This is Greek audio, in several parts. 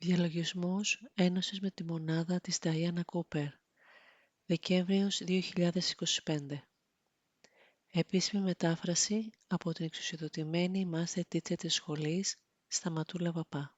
Διαλογισμός ένωσης με τη μονάδα της Νταϊάννα Κούπερ, Δεκέμβριος 2025. Επίσημη μετάφραση από την εξουσιοδοτημένη Master Teacher της σχολής Σταματούλα Παπά.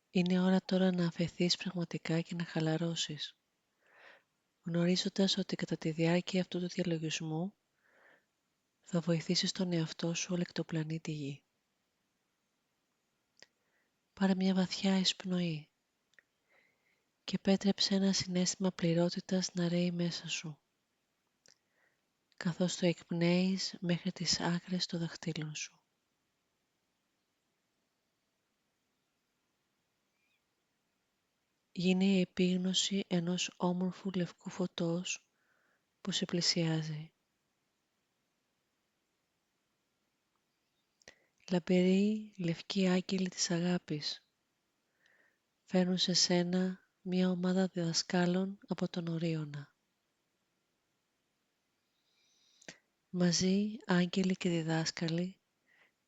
Είναι ώρα τώρα να αφεθείς πραγματικά και να χαλαρώσεις, γνωρίζοντας ότι κατά τη διάρκεια αυτού του διαλογισμού θα βοηθήσεις τον εαυτό σου όλο εκ το πλανήτη Γη. Πάρε μια βαθιά εισπνοή και πέτρεψε ένα συναίσθημα πληρότητας να ρέει μέσα σου, καθώς το εκπνέεις μέχρι τις άκρες των δαχτύλων σου. Γίνει η επίγνωση ενός όμορφου λευκού φωτός που σε πλησιάζει. Λαμπεροί λευκοί άγγελοι της αγάπης φέρνουν σε σένα μια ομάδα διδασκάλων από τον Ορίωνα. Μαζί άγγελοι και διδάσκαλοι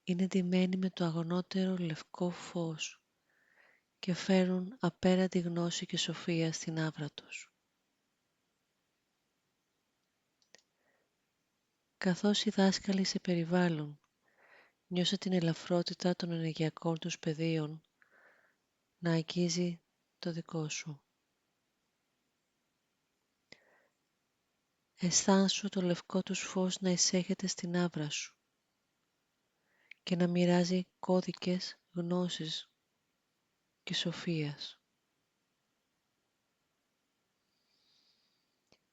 είναι ντυμένοι με το αγωνότερο λευκό φως και φέρουν απέραντη γνώση και σοφία στην άβρα τους. Καθώς οι δάσκαλοι σε περιβάλλουν, νιώσε την ελαφρότητα των ενεργειακών τους πεδίων να αγγίζει το δικό σου. Αισθάνσου το λευκό τους φως να εισέχεται στην άβρα σου και να μοιράζει κώδικες γνώσης και σοφίας.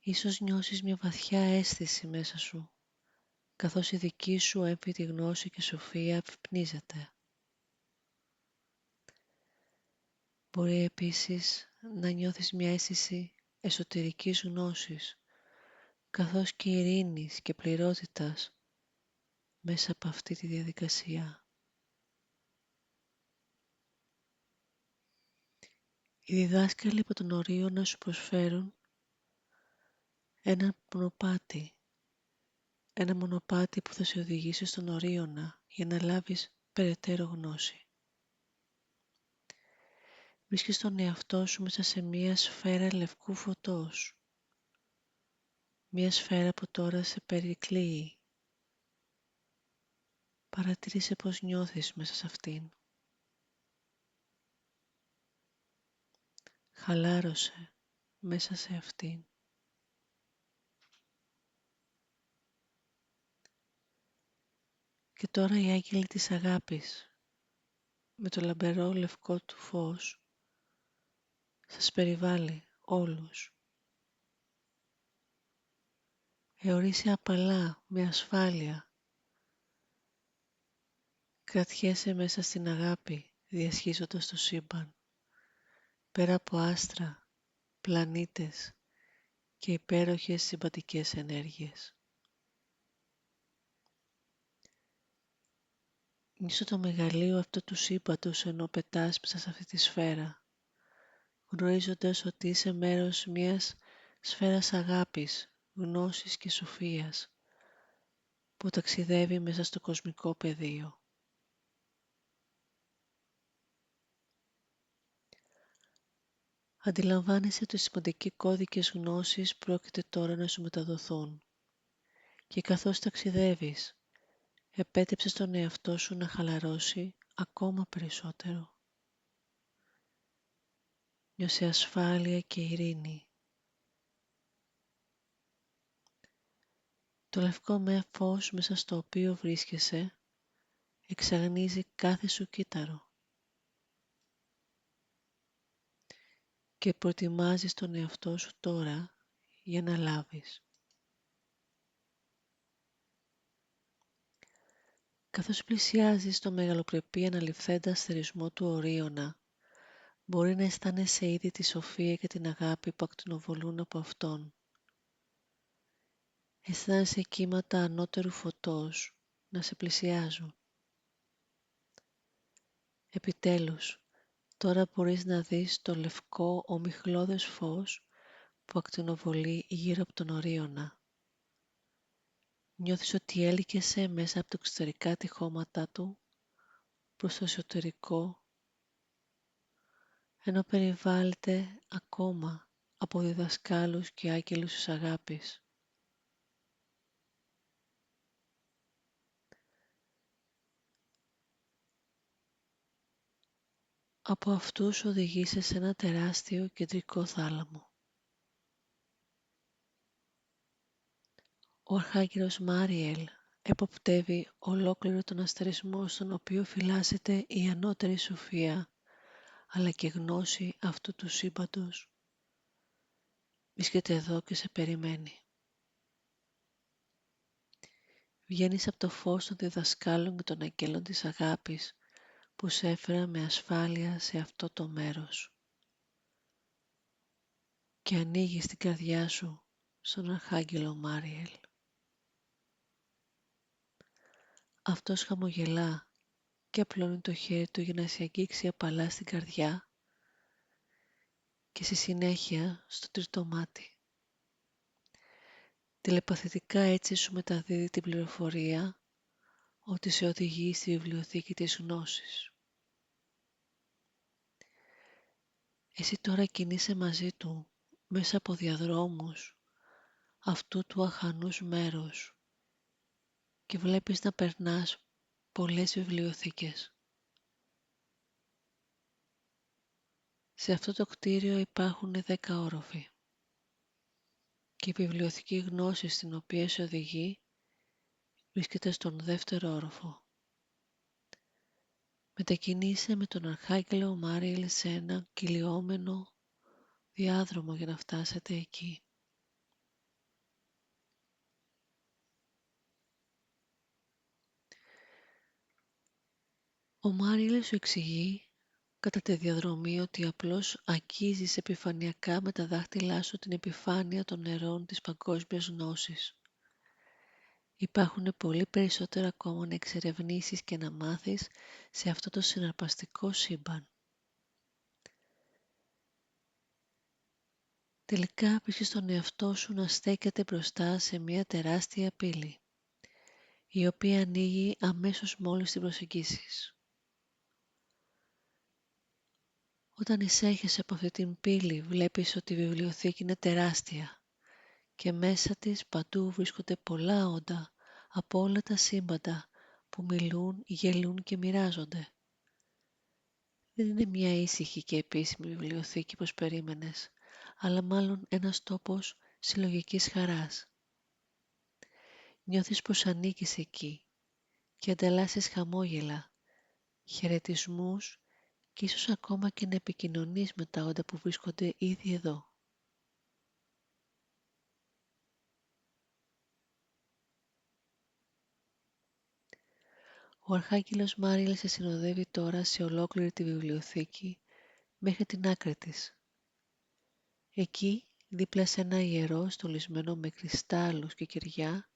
Ίσως νιώσεις μια βαθιά αίσθηση μέσα σου, καθώς η δική σου έμφυτη γνώση και σοφία αφυπνίζεται. Μπορεί επίσης να νιώθεις μια αίσθηση εσωτερικής γνώσης, καθώς και ειρήνης και πληρότητας μέσα από αυτή τη διαδικασία. Οι διδάσκαλοι από τον Ορίωνα σου προσφέρουν ένα μονοπάτι που θα σε οδηγήσει στον Ορίωνα για να λάβεις περαιτέρω γνώση. Βρίσκεις τον εαυτό σου μέσα σε μία σφαίρα λευκού φωτός, μία σφαίρα που τώρα σε περικλείει. Παρατήρησε πώς νιώθεις μέσα σε αυτήν. Χαλάρωσε μέσα σε αυτήν. Και τώρα οι άγγελοι της αγάπης, με το λαμπερό λευκό του φως, σας περιβάλλει όλους. Εωρείσαι απαλά με ασφάλεια. Κρατιέσαι μέσα στην αγάπη, διασχίζοντας το σύμπαν, πέρα από άστρα, πλανήτες και υπέροχες συμπαντικές ενέργειες. Νιώσω το μεγαλείο αυτό του σύμπαντος ενώ πετάς μέσα σε αυτή τη σφαίρα, γνωρίζοντας ότι είσαι μέρος μιας σφαίρας αγάπης, γνώσης και σοφίας που ταξιδεύει μέσα στο κοσμικό πεδίο. Αντιλαμβάνεσαι ότι οι σημαντικοί κώδικες γνώσης πρόκειται τώρα να σου μεταδοθούν και καθώς ταξιδεύεις, επέτρεψε στον εαυτό σου να χαλαρώσει ακόμα περισσότερο. Νιώσε ασφάλεια και ειρήνη. Το λευκό φως μέσα στο οποίο βρίσκεσαι εξαγνίζει κάθε σου κύτταρο και προετοιμάζεις τον εαυτό σου τώρα για να λάβεις. Καθώς πλησιάζεις το μεγαλοπρεπή αναληφθέντα αστερισμό του Ορίωνα, μπορεί να αισθάνεσαι ήδη τη σοφία και την αγάπη που ακτινοβολούν από αυτόν. Αισθάνεσαι κύματα ανώτερου φωτός να σε πλησιάζουν. Επιτέλους, τώρα μπορείς να δεις το λευκό ομιχλώδες φως που ακτινοβολεί γύρω από τον Ορίωνα. Νιώθεις ότι έλκεσαι μέσα από τα εξωτερικά τυχώματα του προς το εσωτερικό, ενώ περιβάλλεται ακόμα από διδασκάλους και άγγελους της αγάπης. Από αυτούς οδηγείσαι σε ένα τεράστιο κεντρικό θάλαμο. Ο Αρχάγγελος Μάριελ εποπτεύει ολόκληρο τον αστερισμό στον οποίο φυλάσσεται η ανώτερη σοφία, αλλά και γνώση αυτού του σύμπαντος. Βρίσκεται εδώ και σε περιμένει. Βγαίνεις από το φως των διδασκάλων και των αγγέλων της αγάπης που σε έφεραν με ασφάλεια σε αυτό το μέρος. Και ανοίγεις την καρδιά σου στον Αρχάγγελο Μάριελ. Αυτός χαμογελά και απλώνει το χέρι του για να σε αγγίξει απαλά στην καρδιά και στη συνέχεια στο τρίτο μάτι. Τηλεπαθητικά έτσι σου μεταδίδει την πληροφορία ότι σε οδηγεί στη βιβλιοθήκη της γνώσης. Εσύ τώρα κινείσαι μαζί του μέσα από διαδρόμους αυτού του αχανούς μέρους και βλέπεις να περνάς πολλές βιβλιοθήκες. Σε αυτό το κτίριο υπάρχουν 10 όροφοι και η βιβλιοθήκη γνώσης στην οποία σε οδηγεί βρίσκεται στον δεύτερο όροφο. Μετακινείσαι με τον Αρχάγγελο Μάριελ σε ένα κυλιόμενο διάδρομο για να φτάσετε εκεί. Ο Μάριελ σου εξηγεί κατά τη διαδρομή ότι απλώς αγγίζεις επιφανειακά με τα δάχτυλά σου την επιφάνεια των νερών της παγκόσμιας γνώσης. Υπάρχουν πολύ περισσότερα ακόμα να εξερευνήσεις και να μάθεις σε αυτό το συναρπαστικό σύμπαν. Τελικά βρίσκεις τον εαυτό σου να στέκεται μπροστά σε μια τεράστια πύλη, η οποία ανοίγει αμέσως μόλις την προσεγγίσεις. Όταν εισέρχεσαι από αυτή την πύλη βλέπεις ότι η βιβλιοθήκη είναι τεράστια και μέσα της παντού βρίσκονται πολλά όντα από όλα τα σύμπαντα που μιλούν, γελούν και μοιράζονται. Δεν είναι μια ήσυχη και επίσημη βιβλιοθήκη όπως περίμενες, αλλά μάλλον ένας τόπος συλλογικής χαράς. Νιώθεις πως ανήκεις εκεί και ανταλλάσσεις χαμόγελα, χαιρετισμούς και ίσως ακόμα και να επικοινωνείς με τα όντα που βρίσκονται ήδη εδώ. Ο Αρχάγγελος Μάριελ σε συνοδεύει τώρα σε ολόκληρη τη βιβλιοθήκη μέχρι την άκρη της. Εκεί, δίπλα σε ένα ιερό στολισμένο με κρυστάλλους και κεριά,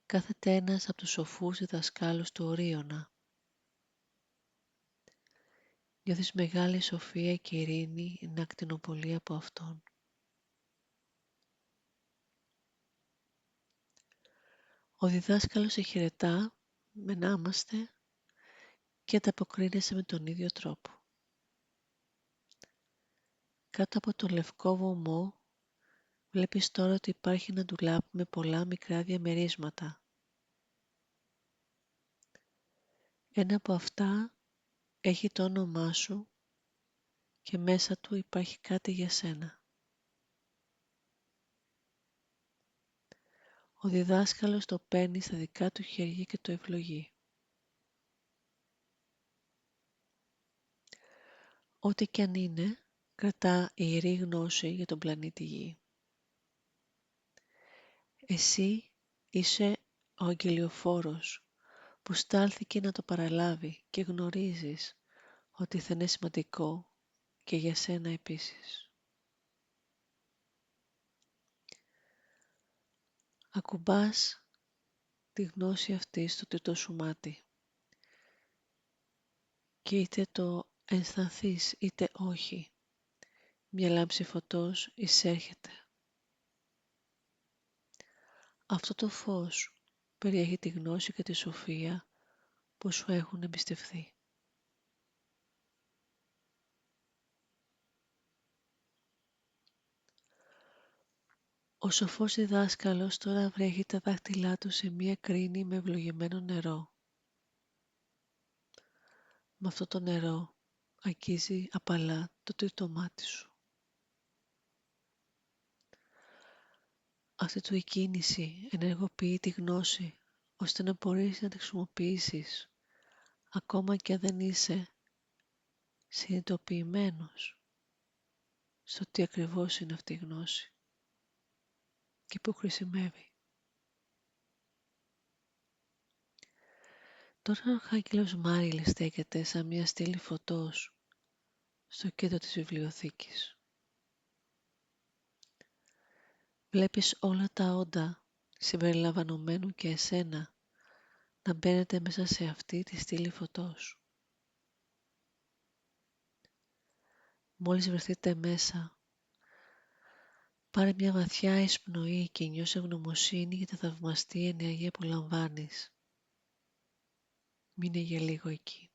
κάθεται ένας από τους σοφούς διδασκάλους του Ορίωνα. Νιώθεις μεγάλη σοφία και ειρήνη να ακτινοπολεί από αυτόν. Ο διδάσκαλος σε χαιρετά με «Νάμαστε» και ανταποκρίνεσαι με τον ίδιο τρόπο. Κάτω από το λευκό βωμό βλέπεις τώρα ότι υπάρχει ένα ντουλάπι με πολλά μικρά διαμερίσματα. Ένα από αυτά έχει το όνομά σου και μέσα του υπάρχει κάτι για σένα. Ο διδάσκαλος το παίρνει στα δικά του χέρια και το ευλογεί. Ό,τι κι αν είναι, κρατά ιερή γνώση για τον πλανήτη Γη. Εσύ είσαι ο αγγελιοφόρος που στάλθηκε να το παραλάβει και γνωρίζεις ότι θα είναι σημαντικό και για σένα επίσης. Ακουμπάς τη γνώση αυτή στο τρίτο σου μάτι και είτε το αισθανθείς είτε όχι, μια λάμψη φωτός εισέρχεται. Αυτό το φως περιέχει τη γνώση και τη σοφία που σου έχουν εμπιστευθεί. Ο σοφός διδάσκαλος τώρα βρέχει τα δάχτυλά του σε μία κρίνη με ευλογημένο νερό. Με αυτό το νερό αγγίζει απαλά το τρίτο μάτι σου. Αυτή του η κίνηση ενεργοποιεί τη γνώση ώστε να μπορείς να τη χρησιμοποιήσεις ακόμα και αν δεν είσαι συνειδητοποιημένος στο τι ακριβώς είναι αυτή η γνώση και που χρησιμεύει. Τώρα ο Αρχάγγελος Μάριελ στέκεται σαν μια στήλη φωτός στο κέντρο της βιβλιοθήκης. Βλέπεις όλα τα όντα συμπεριλαμβανομένου και εσένα να μπαίνετε μέσα σε αυτή τη στήλη φωτός. Μόλις βρεθείτε μέσα, πάρε μια βαθιά εισπνοή και νιώσε ευγνωμοσύνη για τη θαυμαστή ενέργεια που λαμβάνεις. Μείνε για λίγο εκεί.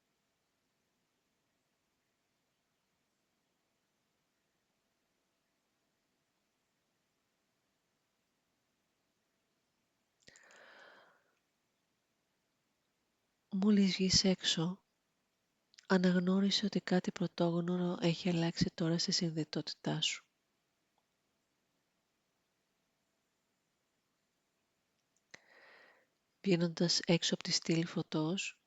Μόλις βγεις έξω, αναγνώρισε ότι κάτι πρωτόγνωρο έχει αλλάξει τώρα στη συνειδητότητά σου. Βγαίνοντας έξω από τη στήλη φωτός,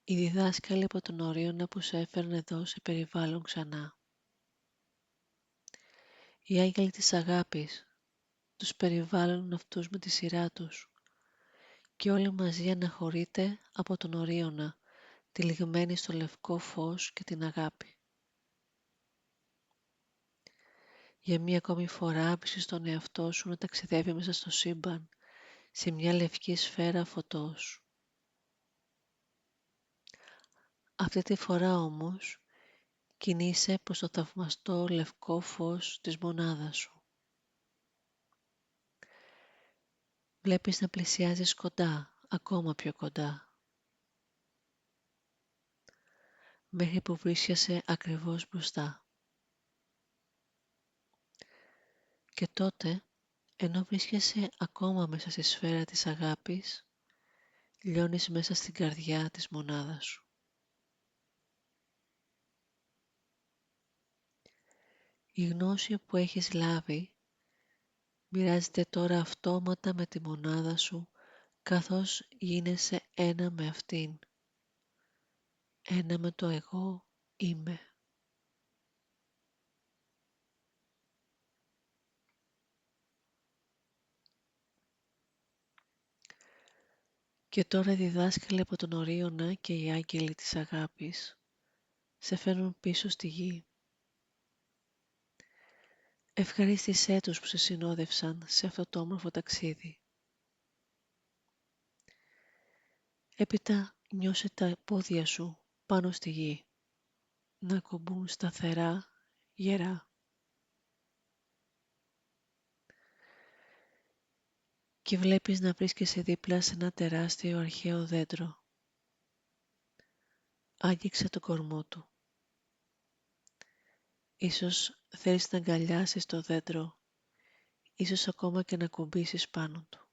οι διδάσκαλοι από τον Ορίωνα που σε έφερνε εδώ σε περιβάλλον ξανά. Οι άγγελοι της αγάπης τους περιβάλλουν αυτούς με τη σειρά τους και όλοι μαζί αναχωρείτε από τον Ορίωνα, τυλιγμένοι στο λευκό φως και την αγάπη. Για μία ακόμη φορά άφησες τον εαυτό σου να ταξιδεύει μέσα στο σύμπαν, σε μια λευκή σφαίρα φωτός. Αυτή τη φορά όμως κινείσαι προς το θαυμαστό λευκό φως της μονάδας σου. Βλέπεις να πλησιάζεις κοντά, ακόμα πιο κοντά, μέχρι που βρίσκεσαι ακριβώς μπροστά. Και τότε, ενώ βρίσκεσαι ακόμα μέσα στη σφαίρα της αγάπης, λιώνεις μέσα στην καρδιά της μονάδας σου. Η γνώση που έχεις λάβει μοιράζεται τώρα αυτόματα με τη μονάδα σου, καθώς γίνεσαι ένα με αυτήν, ένα με το εγώ είμαι. Και τώρα οι διδάσκαλοι από τον Ορίωνα και οι άγγελοι της αγάπης σε φέρνουν πίσω στη γη. Ευχαρίστησέ τους που σε συνόδευσαν σε αυτό το όμορφο ταξίδι. Έπειτα νιώσε τα πόδια σου πάνω στη γη να ακουμπούν σταθερά, γερά. Και βλέπεις να βρίσκεσαι δίπλα σε ένα τεράστιο αρχαίο δέντρο. Άγγιξε το κορμό του. Ίσως θέλεις να αγκαλιάσεις το δέντρο, ίσως ακόμα και να κουμπίσεις πάνω του.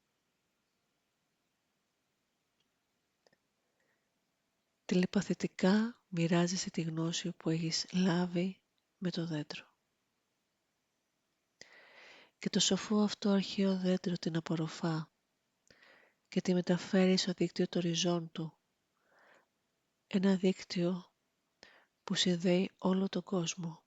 Τηλεπαθητικά μοιράζεσαι τη γνώση που έχεις λάβει με το δέντρο. Και το σοφό αυτό αρχαίο δέντρο την απορροφά και τη μεταφέρει στο δίκτυο του οριζόντου. Ένα δίκτυο που συνδέει όλο τον κόσμο.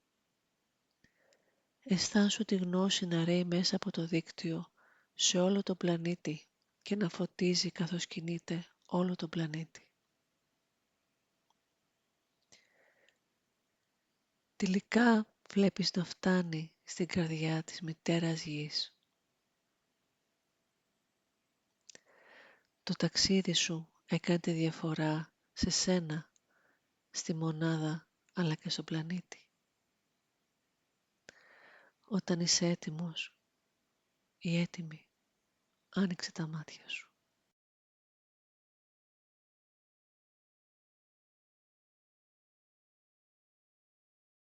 Αισθάνσου τη γνώση να ρέει μέσα από το δίκτυο σε όλο τον πλανήτη και να φωτίζει καθώς κινείται όλο τον πλανήτη. Τελικά βλέπεις να φτάνει στην καρδιά της μητέρας γης. Το ταξίδι σου έκανε τη διαφορά σε σένα, στη μονάδα αλλά και στον πλανήτη. Όταν είσαι έτοιμος ή έτοιμη, άνοιξε τα μάτια σου.